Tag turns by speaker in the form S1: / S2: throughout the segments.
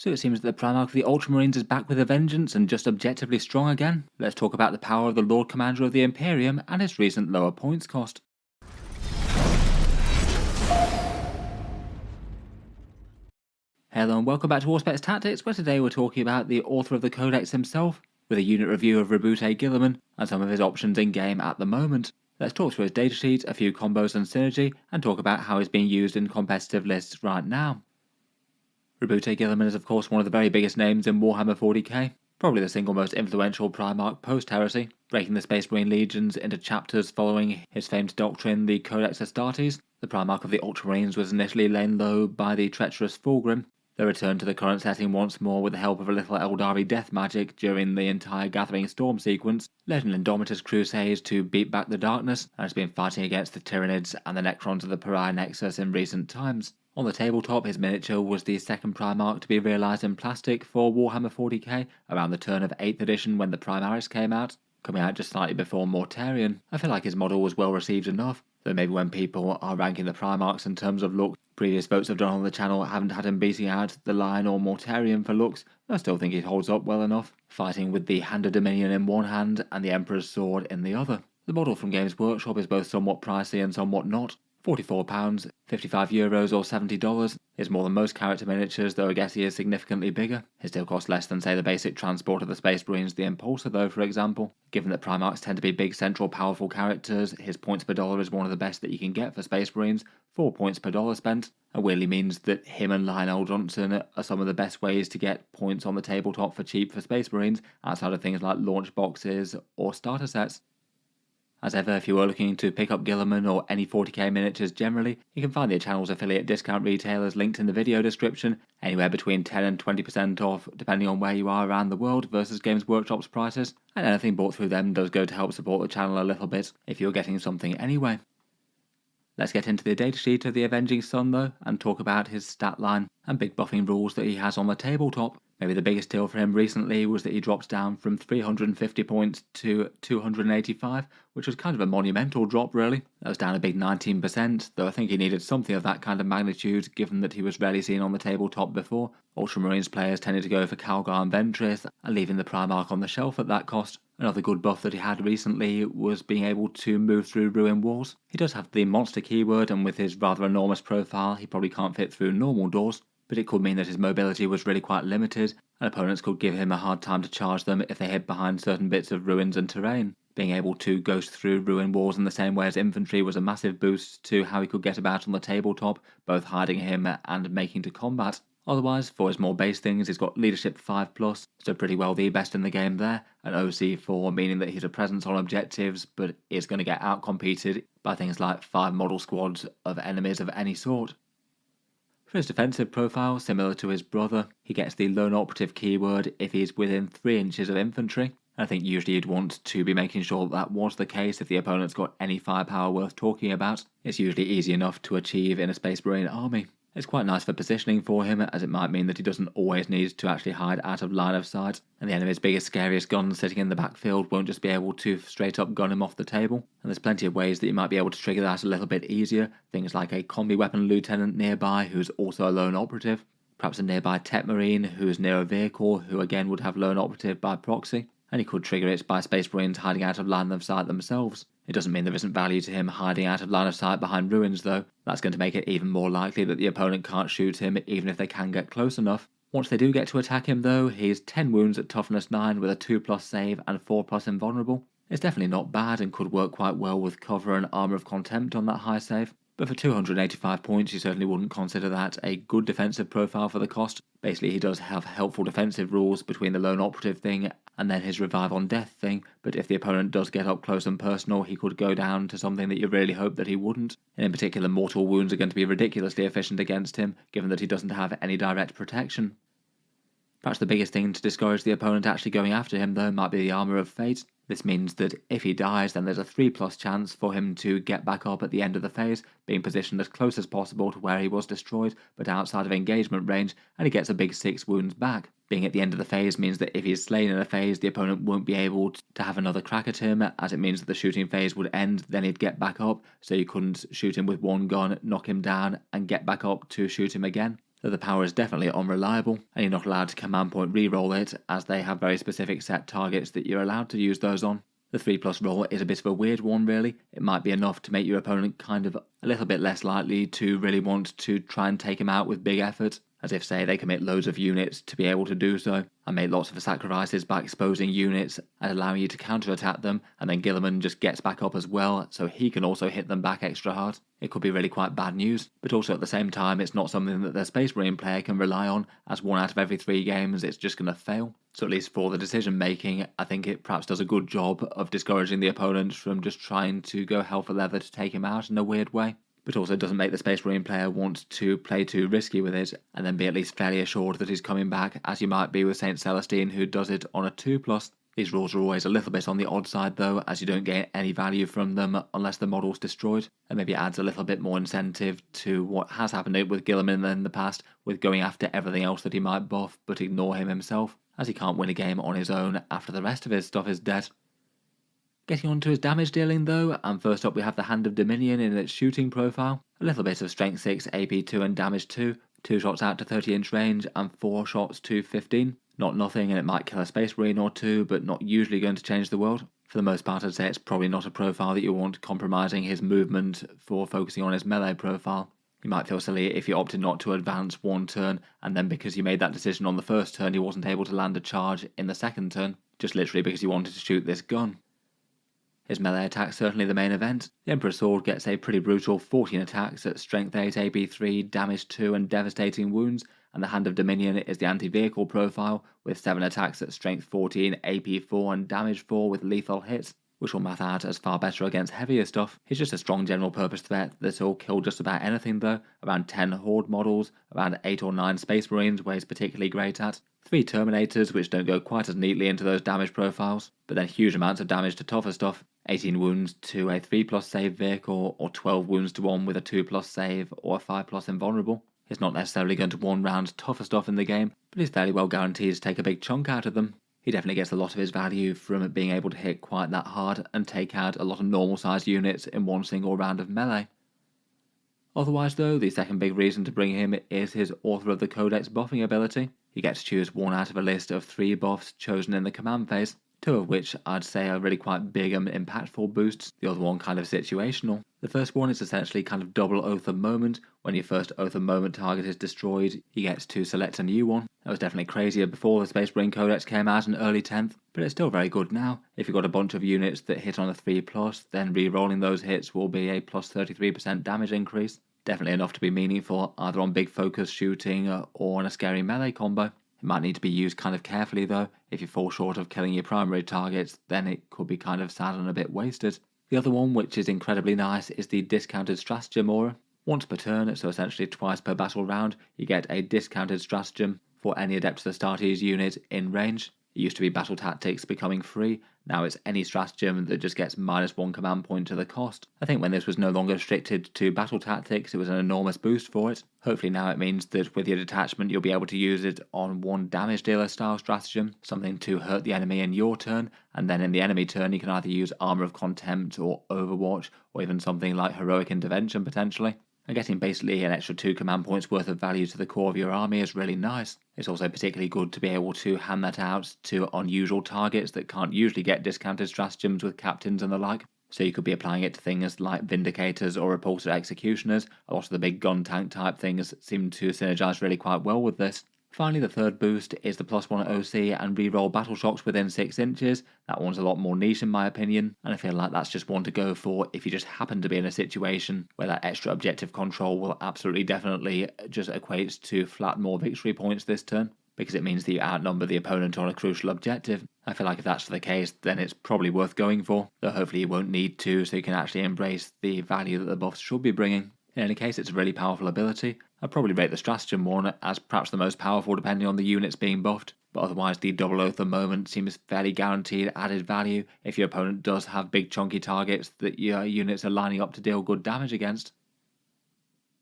S1: So it seems that the Primarch of the Ultramarines is back with a vengeance and just objectively strong again. Let's talk about the power of the Lord Commander of the Imperium and his recent lower points cost. Hello and welcome back to Auspex Tactics, where today we're talking about the author of the Codex himself, with a unit review of Roboute Guilliman and some of his options in game at the moment. Let's talk through his datasheet, a few combos and synergy, and talk about how he's being used in competitive lists right now. Roboute Guilliman is of course one of the very biggest names in Warhammer 40k, probably the single most influential Primarch post-heresy, breaking the Space Marine legions into chapters following his famed doctrine, the Codex Astartes. The Primarch of the Ultramarines was initially laid low by the treacherous Fulgrim. They returned to the current setting once more with the help of a little Eldari death magic during the entire Gathering Storm sequence, led an Indomitus crusade to beat back the darkness, and has been fighting against the Tyranids and the Necrons of the Pariah Nexus in recent times. On the tabletop, his miniature was the second Primarch to be realised in plastic for Warhammer 40k around the turn of 8th edition when the Primaris came out, coming out just slightly before Mortarion. I feel like his model was well received enough, though maybe when people are ranking the Primarchs in terms of look, previous votes I've done on the channel haven't had him beating out the Lion or Mortarion for looks. I still think he holds up well enough, fighting with the Hand of Dominion in one hand and the Emperor's Sword in the other. The model from Games Workshop is both somewhat pricey and somewhat not. £44, €55 or $70 is more than most character miniatures, though I guess he is significantly bigger. It still costs less than, say, the basic transport of the Space Marines, the Impulsor though, for example. Given that Primarchs tend to be big, central, powerful characters, his points per dollar is one of the best that you can get for Space Marines. 4 points per dollar spent, and weirdly means that him and Lionel Johnson are some of the best ways to get points on the tabletop for cheap for Space Marines, outside of things like launch boxes or starter sets. As ever, if you are looking to pick up Guilliman or any 40k miniatures generally, you can find the channel's affiliate discount retailers linked in the video description, anywhere between 10 and 20% off depending on where you are around the world versus Games Workshop's prices, and anything bought through them does go to help support the channel a little bit if you're getting something anyway. Let's get into the datasheet of the Avenging Son though, and talk about his stat line and big buffing rules that he has on the tabletop. Maybe the biggest deal for him recently was that he drops down from 350 points to 285, which was kind of a monumental drop really. That was down a big 19%, though I think he needed something of that kind of magnitude given that he was rarely seen on the tabletop before. Ultramarines players tended to go for Calgar and Ventress, and leaving the Primarch on the shelf at that cost. Another good buff that he had recently was being able to move through ruin walls. He does have the monster keyword, and with his rather enormous profile he probably can't fit through normal doors, but it could mean that his mobility was really quite limited, and opponents could give him a hard time to charge them if they hid behind certain bits of ruins and terrain. Being able to ghost through ruin walls in the same way as infantry was a massive boost to how he could get about on the tabletop, both hiding him and making to combat. Otherwise, for his more base things, he's got Leadership 5+, so pretty well the best in the game there, and OC4, meaning that he's a presence on objectives, but is going to get outcompeted by things like 5 model squads of enemies of any sort. For his defensive profile, similar to his brother, he gets the lone operative keyword if he's within 3 inches of infantry. I think usually you'd want to be making sure that was the case if the opponent's got any firepower worth talking about. It's usually easy enough to achieve in a Space Marine army. It's quite nice for positioning for him, as it might mean that he doesn't always need to actually hide out of line of sight, and the enemy's biggest, scariest gun sitting in the backfield won't just be able to straight up gun him off the table. And there's plenty of ways that you might be able to trigger that a little bit easier, things like a combi weapon lieutenant nearby who's also a lone operative, perhaps a nearby tech marine who's near a vehicle who again would have lone operative by proxy, and he could trigger it by Space Marines hiding out of line of sight themselves. It doesn't mean there isn't value to him hiding out of line of sight behind ruins though. That's going to make it even more likely that the opponent can't shoot him even if they can get close enough. Once they do get to attack him though, he's 10 wounds at toughness 9 with a 2+ save and 4+ invulnerable. It's definitely not bad and could work quite well with cover and armour of contempt on that high save. But for 285 points you certainly wouldn't consider that a good defensive profile for the cost. Basically he does have helpful defensive rules between the lone operative thing and then his revive on death thing, but if the opponent does get up close and personal he could go down to something that you really hope that he wouldn't. And in particular mortal wounds are going to be ridiculously efficient against him, given that he doesn't have any direct protection. Perhaps the biggest thing to discourage the opponent actually going after him though might be the Armour of Fate. This means that if he dies then there's a 3+ chance for him to get back up at the end of the phase, being positioned as close as possible to where he was destroyed but outside of engagement range, and he gets a big 6 wounds back. Being at the end of the phase means that if he's slain in a phase the opponent won't be able to have another crack at him, as it means that the shooting phase would end, then he'd get back up, so you couldn't shoot him with one gun, knock him down and get back up to shoot him again. though the power is definitely unreliable, and you're not allowed to command point reroll it, as they have very specific set targets that you're allowed to use those on. The 3+ roll is a bit of a weird one really. It might be enough to make your opponent kind of a little bit less likely to really want to try and take him out with big effort, as if say they commit loads of units to be able to do so, and make lots of sacrifices by exposing units and allowing you to counterattack them, and then Guilliman just gets back up as well, so he can also hit them back extra hard. It could be really quite bad news, but also at the same time it's not something that the Space Marine player can rely on, as 1 out of every 3 games it's just going to fail. So at least for the decision making, I think it perhaps does a good job of discouraging the opponents from just trying to go hell for leather to take him out in a weird way, but also doesn't make the Space Marine player want to play too risky with it, and then be at least fairly assured that he's coming back, as you might be with Saint Celestine, who does it on a 2+. These rules are always a little bit on the odd side though, as you don't gain any value from them unless the model's destroyed, and maybe adds a little bit more incentive to what has happened with Guilliman in the past, with going after everything else that he might buff but ignore him himself, as he can't win a game on his own after the rest of his stuff is dead. Getting on to his damage dealing though, and first up we have the Hand of Dominion in its shooting profile. A little bit of strength 6, AP 2 and damage 2, 2 shots out to 30-inch range and 4 shots to 15. Not nothing, and it might kill a Space Marine or 2, but not usually going to change the world. For the most part I'd say it's probably not a profile that you want compromising his movement for focusing on his melee profile. You might feel silly if you opted not to advance 1 turn, and then because you made that decision on the first turn you wasn't able to land a charge in the second turn, just literally because you wanted to shoot this gun. His melee attack's certainly the main event. The Emperor's Sword gets a pretty brutal 14 attacks at strength 8, AP 3, damage 2 and devastating wounds, and the Hand of Dominion is the anti-vehicle profile with 7 attacks at strength 14, AP 4 and damage 4 with lethal hits, which will math out as far better against heavier stuff. He's just a strong general purpose threat that'll kill just about anything though, around 10 Horde models, around 8 or 9 Space Marines where he's particularly great at, 3 Terminators which don't go quite as neatly into those damage profiles, but then huge amounts of damage to tougher stuff, 18 wounds to a 3+ save vehicle, or 12 wounds to one with a 2+ save, or a 5+ invulnerable. He's not necessarily going to 1-round tougher stuff in the game, but he's fairly well guaranteed to take a big chunk out of them. He definitely gets a lot of his value from being able to hit quite that hard and take out a lot of normal sized units in one single round of melee. Otherwise though, the second big reason to bring him is his Author of the Codex buffing ability. You get to choose 1 out of a list of 3 buffs chosen in the command phase, 2 of which I'd say are really quite big and impactful boosts, the other one kind of situational. The first one is essentially kind of double Oath of Moment. When your first Oath of Moment target is destroyed, you get to select a new one. That was definitely crazier before the Space Marine Codex came out in early 10th, but it's still very good now. If you've got a bunch of units that hit on a 3+, then re-rolling those hits will be a plus 33% damage increase. Definitely enough to be meaningful, either on big focus shooting or on a scary melee combo. It might need to be used kind of carefully though. If you fall short of killing your primary targets, then it could be kind of sad and a bit wasted. The other one, which is incredibly nice, is the Discounted Stratagem Aura. Once per turn, so essentially twice per battle round, you get a discounted stratagem for any Adept Astartes unit in range. It used to be Battle Tactics becoming free, now it's any stratagem that just gets -1 command point to the cost. I think when this was no longer restricted to Battle Tactics, it was an enormous boost for it. Hopefully now it means that with your detachment you'll be able to use it on 1 damage dealer style stratagem, something to hurt the enemy in your turn, and then in the enemy turn you can either use Armour of Contempt or Overwatch, or even something like Heroic Intervention potentially. And getting basically an extra 2 command points worth of value to the core of your army is really nice. It's also particularly good to be able to hand that out to unusual targets that can't usually get discounted stratagems with captains and the like. So you could be applying it to things like Vindicators or Repulsor Executioners. A lot of the big gun tank type things seem to synergize really quite well with this. Finally, the third boost is the +1 OC and reroll battle shocks within 6 inches. That one's a lot more niche in my opinion, and I feel like that's just one to go for if you just happen to be in a situation where that extra objective control will absolutely definitely just equate to flat more victory points this turn, because it means that you outnumber the opponent on a crucial objective. I feel like if that's the case, then it's probably worth going for, though hopefully you won't need to, so you can actually embrace the value that the buffs should be bringing. In any case, it's a really powerful ability. I'd probably rate the Stratagem one as perhaps the most powerful depending on the units being buffed, but otherwise the double Oath of Moment seems fairly guaranteed added value if your opponent does have big chunky targets that your units are lining up to deal good damage against.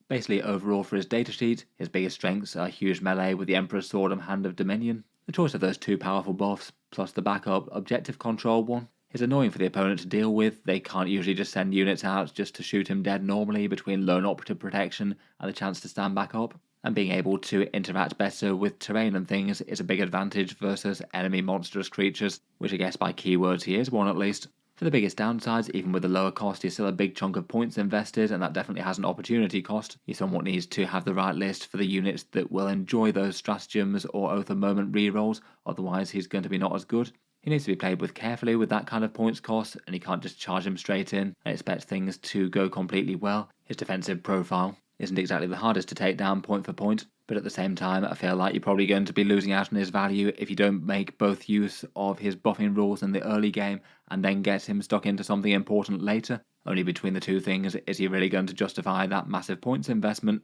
S1: Basically overall for his datasheet, his biggest strengths are huge melee with the Emperor's Sword and Hand of Dominion. The choice of those 2 powerful buffs, plus the backup objective control one, is annoying for the opponent to deal with. They can't usually just send units out just to shoot him dead normally between lone operative protection and the chance to stand back up. and being able to interact better with terrain and things is a big advantage versus enemy monstrous creatures, which I guess by keywords he is one at least. For the biggest downsides, even with the lower cost, he's still a big chunk of points invested, and that definitely has an opportunity cost. He somewhat needs to have the right list for the units that will enjoy those stratagems or Oath of Moment rerolls, otherwise he's going to be not as good. He needs to be played with carefully with that kind of points cost, and he can't just charge him straight in and expect things to go completely well. His defensive profile isn't exactly the hardest to take down point for point, but at the same time I feel like you're probably going to be losing out on his value if you don't make both use of his buffing rules in the early game and then get him stuck into something important later. Only between the two things is he really going to justify that massive points investment.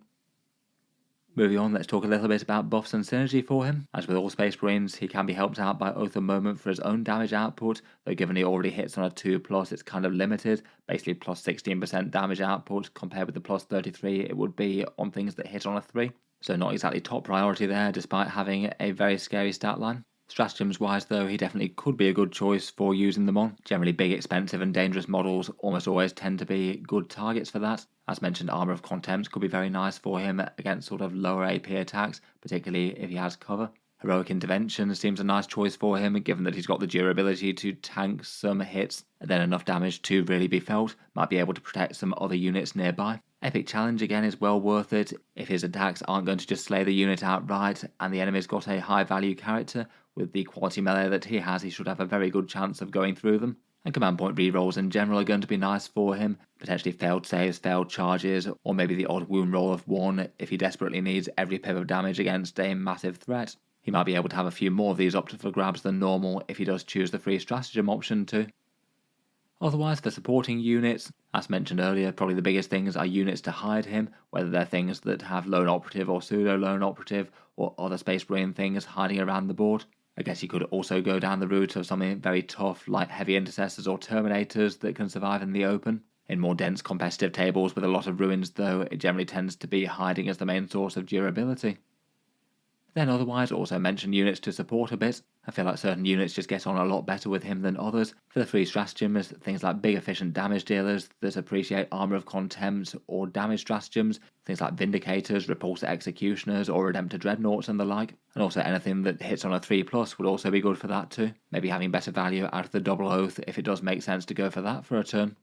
S1: Moving on, let's talk a little bit about buffs and synergy for him. As with all Space Marines, he can be helped out by Oath of Moment for his own damage output, though given he already hits on a 2+, it's kind of limited, basically plus 16% damage output compared with the plus 33 it would be on things that hit on a 3. So not exactly top priority there, despite having a very scary stat line. Stratagems wise though, he definitely could be a good choice for using them on. Generally big, expensive and dangerous models almost always tend to be good targets for that. As mentioned, Armour of Contempt could be very nice for him against sort of lower AP attacks, particularly if he has cover. Heroic Intervention seems a nice choice for him, given that he's got the durability to tank some hits and then enough damage to really be felt, might be able to protect some other units nearby. Epic Challenge again is well worth it if his attacks aren't going to just slay the unit outright and the enemy's got a high value character. With the quality melee that he has, he should have a very good chance of going through them. And command point rerolls in general are going to be nice for him, potentially failed saves, failed charges, or maybe the odd wound roll of 1 if he desperately needs every pip of damage against a massive threat. He might be able to have a few more of these up for grabs than normal if he does choose the free stratagem option too. Otherwise, for supporting units, as mentioned earlier, probably the biggest things are units to hide him, whether they're things that have lone operative or pseudo lone operative, or other Space Marine things hiding around the board. I guess you could also go down the route of something very tough like heavy intercessors or terminators that can survive in the open. In more dense competitive tables with a lot of ruins though, it generally tends to be hiding as the main source of durability. Then otherwise also mention units to support a bit. I feel like certain units just get on a lot better with him than others. For the free stratagems, things like big efficient damage dealers that appreciate Armour of Contempt or damage stratagems, things like Vindicators, Repulsor Executioners or Redemptor Dreadnoughts and the like. And also anything that hits on a 3+ would also be good for that too. Maybe having better value out of the double oath if it does make sense to go for that for a turn.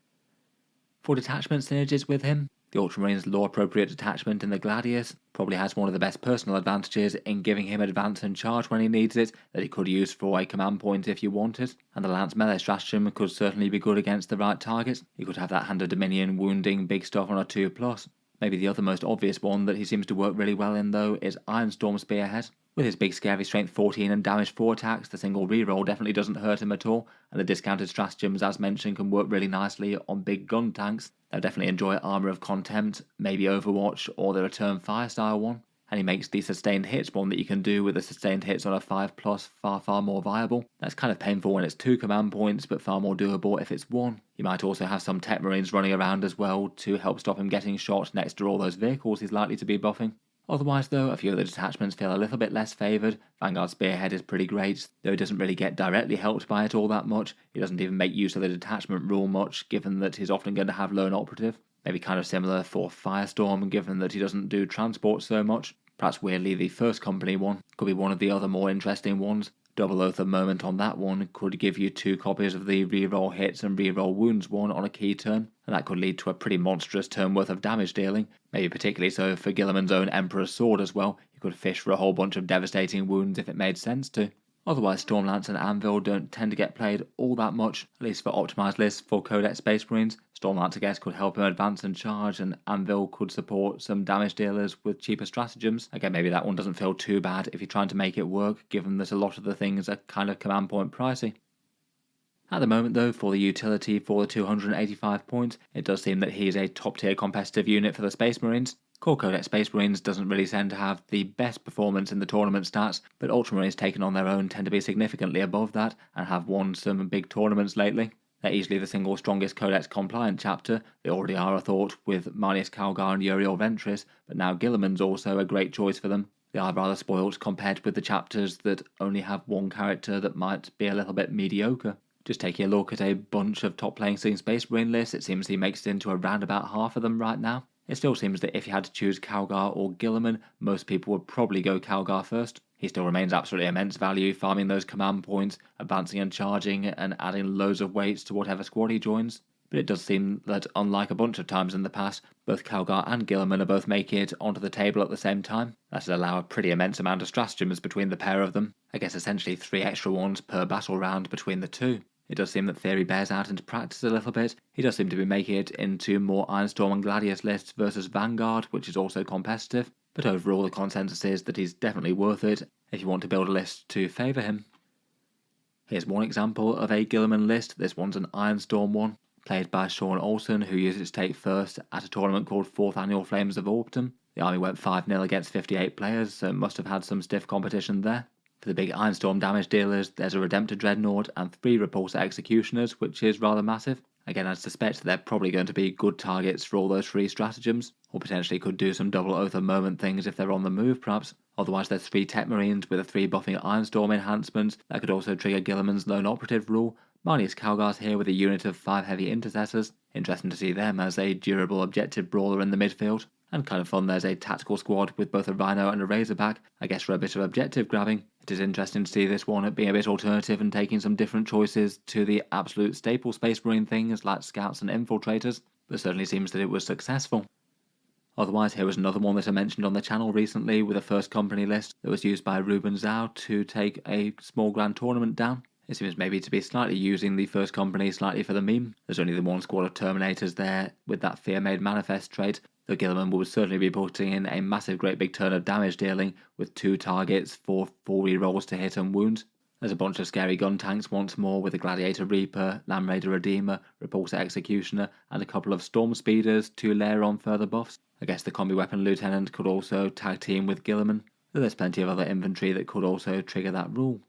S1: For detachment synergies with him, the Ultramarines law appropriate detachment in the Gladius probably has one of the best personal advantages in giving him advance and charge when he needs it that he could use for a command point if you want it, and the Lance melee stratagem could certainly be good against the right target. You could have that Hand of Dominion wounding big stuff on a 2+. Maybe the other most obvious one that he seems to work really well in though is Ironstorm Spearhead. With his big scary strength 14 and damage 4 attacks, the single reroll definitely doesn't hurt him at all, and the discounted stratagems as mentioned can work really nicely on big gun tanks. They'll definitely enjoy Armour of Contempt, maybe Overwatch or the Return Fire style one, and he makes the sustained hits one that you can do with the sustained hits on a 5+ far more viable. That's kind of painful when it's 2 command points but far more doable if it's 1. You might also have some Tech Marines running around as well to help stop him getting shot next to all those vehicles he's likely to be buffing. Otherwise though, a few of the detachments feel a little bit less favoured. Vanguard Spearhead is pretty great, though he doesn't really get directly helped by it all that much. He doesn't even make use of the detachment rule much, given that he's often going to have lone operative. Maybe kind of similar for Firestorm, given that he doesn't do transport so much. Perhaps weirdly the First Company one could be one of the other more interesting ones. Double Oath of Moment on that one could give you 2 copies of the reroll hits and reroll wounds one on a key turn, and that could lead to a pretty monstrous turn worth of damage dealing, maybe particularly so for Guilliman's own Emperor's Sword as well. You could fish for a whole bunch of devastating wounds if it made sense to. Otherwise, Stormlance and Anvil don't tend to get played all that much, at least for optimised lists for Codex Space Marines. Stormlance, I guess, could help him advance and charge, and Anvil could support some damage dealers with cheaper stratagems. Again, maybe that one doesn't feel too bad if you're trying to make it work, given that a lot of the things are kind of command point pricey. At the moment though, for the utility for the 285 points, it does seem that he is a top tier competitive unit for the Space Marines. Core Codex Space Marines doesn't really tend to have the best performance in the tournament stats, but Ultramarines taken on their own tend to be significantly above that and have won some big tournaments lately. They're easily the single strongest Codex compliant chapter. They already are, I thought, with Marnius Calgar and Uriel Ventris, but now Guilliman's also a great choice for them. They are rather spoilt compared with the chapters that only have one character that might be a little bit mediocre. Just taking a look at a bunch of top playing Space Marine lists, it seems he makes it into around about half of them right now. It still seems that if you had to choose Calgar or Guilliman, most people would probably go Calgar first. He still remains absolutely immense value, farming those command points, advancing and charging, and adding loads of weights to whatever squad he joins. But it does seem that, unlike a bunch of times in the past, both Calgar and Guilliman are both making it onto the table at the same time. That would allow a pretty immense amount of stratagems between the pair of them. I guess essentially 3 extra ones per battle round between the two. It does seem that theory bears out into practice a little bit. He does seem to be making it into more Ironstorm and Gladius lists versus Vanguard, which is also competitive. But overall the consensus is that he's definitely worth it if you want to build a list to favour him. Here's one example of a Guilliman list. This one's an Ironstorm one, played by Sean Olsen, who used its take first at a tournament called 4th Annual Flames of Autumn. The army went 5-0 against 58 players, so it must have had some stiff competition there. For the big Ironstorm damage dealers, there's a Redemptor Dreadnought and 3 Repulsor Executioners, which is rather massive. Again, I suspect they're probably going to be good targets for all those 3 stratagems, or potentially could do some double Oath of Moment things if they're on the move perhaps. Otherwise there's 3 Tech Marines with a 3 buffing Ironstorm enhancement that could also trigger Guilliman's Lone Operative rule. Marnius Calgar's here with a unit of 5 heavy intercessors. Interesting to see them as a durable objective brawler in the midfield. And kind of fun there's a tactical squad with both a Rhino and a Razorback, I guess for a bit of objective grabbing. It is interesting to see this one being a bit alternative and taking some different choices to the absolute staple Space Marine things like Scouts and Infiltrators, but certainly seems that it was successful. Otherwise, here was another one that I mentioned on the channel recently with a first company list that was used by Ruben Zhao to take a small grand tournament down. It seems maybe to be slightly using the first company slightly for the meme. There's only the one squad of Terminators there with that Fear Made Manifest trait, though Guilliman will certainly be putting in a massive great big turn of damage dealing with 2 targets for 4 rerolls to hit and wound. There's a bunch of scary gun tanks once more with a Gladiator Reaper, Land Raider Redeemer, Repulsor Executioner, and a couple of Storm Speeders to layer on further buffs. I guess the Combi Weapon Lieutenant could also tag team with Guilliman, though there's plenty of other infantry that could also trigger that rule.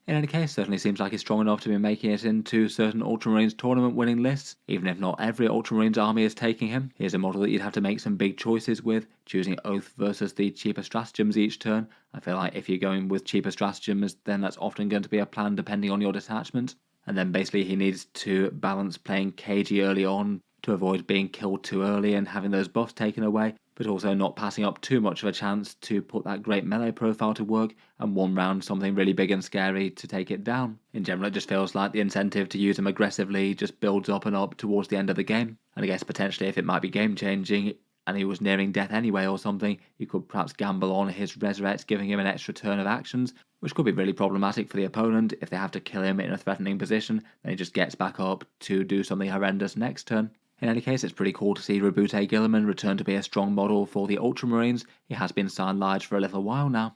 S1: In any case, certainly seems like he's strong enough to be making it into certain Ultramarines tournament winning lists, even if not every Ultramarines army is taking him. Here's a model that you'd have to make some big choices with, choosing Oath versus the cheaper stratagems each turn. I feel like if you're going with cheaper stratagems, then that's often going to be a plan depending on your detachment. And then basically he needs to balance playing cagey early on to avoid being killed too early and having those buffs taken away, but also not passing up too much of a chance to put that great melee profile to work and one round something really big and scary to take it down. In general, it just feels like the incentive to use him aggressively just builds up and up towards the end of the game. And I guess potentially if it might be game changing and he was nearing death anyway or something, you could perhaps gamble on his Resurrect giving him an extra turn of actions, which could be really problematic for the opponent. If they have to kill him in a threatening position, then he just gets back up to do something horrendous next turn. In any case, it's pretty cool to see Roboute Guilliman return to be a strong model for the Ultramarines. He has been signed large for a little while now.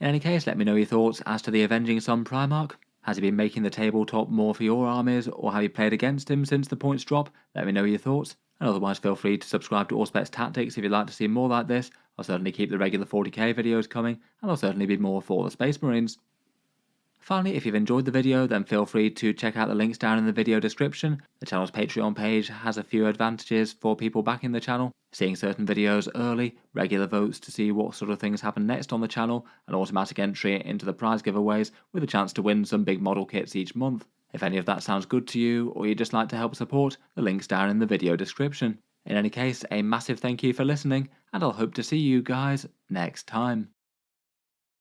S1: In any case, let me know your thoughts as to the Avenging Son Primarch. Has he been making the tabletop more for your armies, or have you played against him since the points drop? Let me know your thoughts. And otherwise, feel free to subscribe to Auspex Tactics if you'd like to see more like this. I'll certainly keep the regular 40k videos coming, and there'll certainly be more for the Space Marines. Finally, if you've enjoyed the video, then feel free to check out the links down in the video description. The channel's Patreon page has a few advantages for people backing the channel, seeing certain videos early, regular votes to see what sort of things happen next on the channel, and automatic entry into the prize giveaways with a chance to win some big model kits each month. If any of that sounds good to you, or you'd just like to help support, the link's down in the video description. In any case, a massive thank you for listening, and I'll hope to see you guys next time.